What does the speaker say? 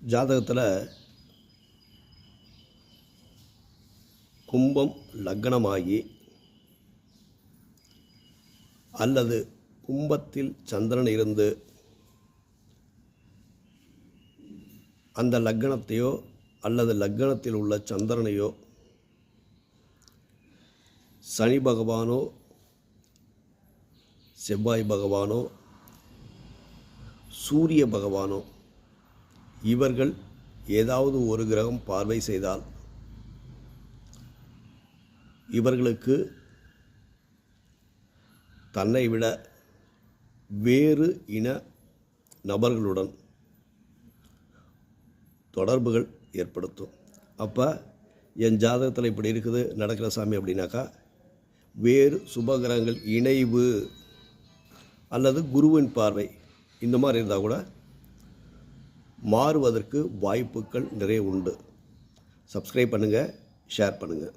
ஜாதகத்தில் கும்பம் லக்னமாகி அல்லது கும்பத்தில் சந்திரன் இருந்து அந்த லக்னத்தையோ அல்லது லக்னத்தில் உள்ள சந்திரனையோ சனி பகவானோ செவ்வாய் பகவானோ சூரிய பகவானோ இவர்கள் ஏதாவது ஒரு கிரகம் பார்வை செய்தால் இவர்களுக்கு தன்னை விட வேறு இன நபர்களுடன் தொடர்புகள் ஏற்படுத்தும். அப்போ என் ஜாதகத்தில் இப்படி இருக்குது நடக்கிற சாமி அப்படின்னாக்கா, வேறு சுபகிரகங்கள் இணைவு அல்லது குருவின் பார்வை இந்த மாதிரி இருந்தால் கூட மாறுவதற்கு வாய்ப்புகள் நிறைய உண்டு. சப்ஸ்கிரைப் பண்ணுங்கள், ஷேர் பண்ணுங்கள்.